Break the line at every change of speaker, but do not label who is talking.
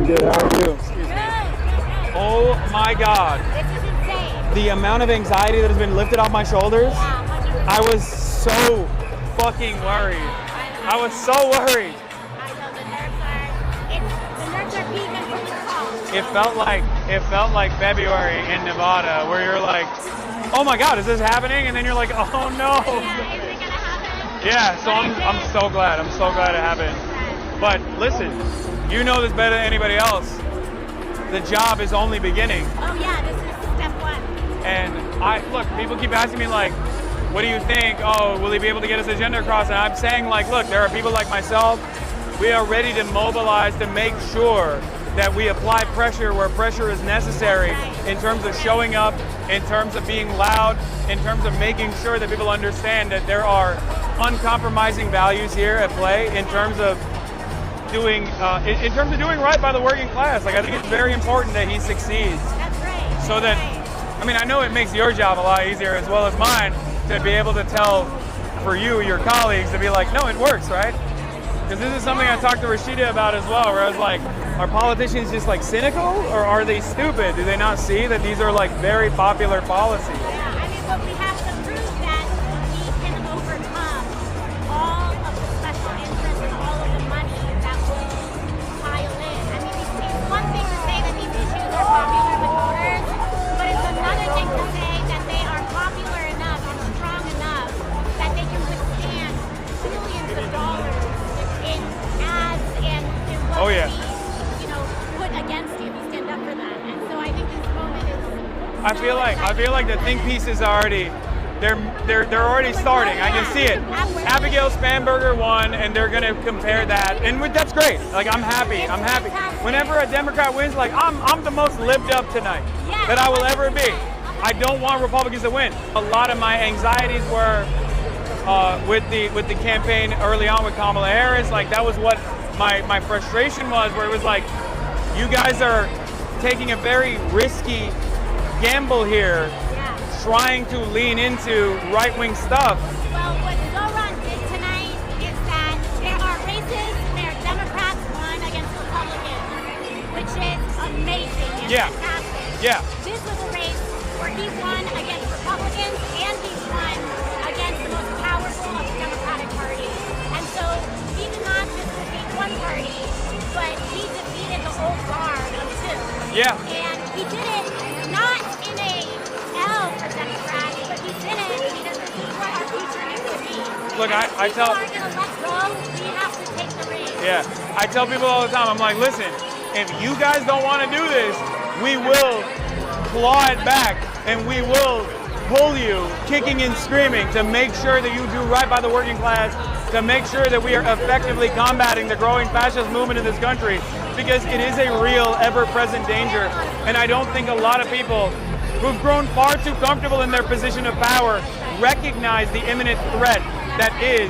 Good, how are you?
Excuse me.
Oh my God.
This is insane.
The amount of anxiety that has been lifted off my shoulders,
Yeah, 100%.
I was so fucking worried. I was so worried.
I know the nerves are peaking from the call.
It felt like February in Nevada, where you're like, oh my God, is this happening? And then you're like, oh no.
Yeah, is it gonna happen?
Yeah, so I'm so glad. I'm so glad it happened. But listen, you know this better than anybody else. The job is only beginning.
Oh yeah, this is step one.
And look, people keep asking me like, what do you think? Oh, will he be able to get his agenda across? And I'm saying like, look, there are people like myself. We are ready to mobilize to make sure that we apply pressure where pressure is necessary in terms of showing up, in terms of being loud, in terms of making sure that people understand that there are uncompromising values here at play in terms of doing right by the working class. Like I think it's very important that he succeeds.
That's right.
So that, I mean, I know it makes your job a lot easier as well as mine to be able to tell for you, your colleagues, to be like, no, it works, right? Because this is something I talked to Rashida about as well, where I was like, are politicians just like cynical or are they stupid? Do they not see that these are like very popular policies?
Yeah, I mean, but we have to prove that we can overcome all of the special interests and all of the money that will pile in. I mean, it's one thing to say that these issues are popular with voters, but it's another thing to say that they are popular enough and strong enough that they can withstand billions of dollars in ads and in what
Oh, yeah.
we, put against you if you stand up for them. And so I think this moment is.
I feel like the think piece is already, they're already starting. I can see it. Abigail Spanberger won, and they're gonna compare that, and that's great. Like I'm happy. Whenever a Democrat wins, like I'm the most lived up tonight that I will ever be. I don't want Republicans to win. A lot of my anxieties were with the campaign early on with Kamala Harris. Like that was what my frustration was, where it was like, you guys are taking a very risky gamble here, trying to lean into right-wing stuff.
Well, what Zohran did tonight is that there are races where Democrats won against Republicans, which is amazing and fantastic.
Yeah.
This was a race where he won against Republicans and he won against the most powerful of the Democratic Party. And so he did not just defeat one party, but he defeated the old guard of two.
Yeah.
And he did it not in a L for Democrats, but he did it because this is what our future needs to be.
Look, I tell.
If people aren't going to let go, we have to take the reins.
Yeah, I tell people all the time, I'm like, listen, if you guys don't want to do this, we will claw it back and we will pull you kicking and screaming to make sure that you do right by the working class, to make sure that we are effectively combating the growing fascist movement in this country, because it is a real, ever-present danger. And I don't think a lot of people who've grown far too comfortable in their position of power recognize the imminent threat that is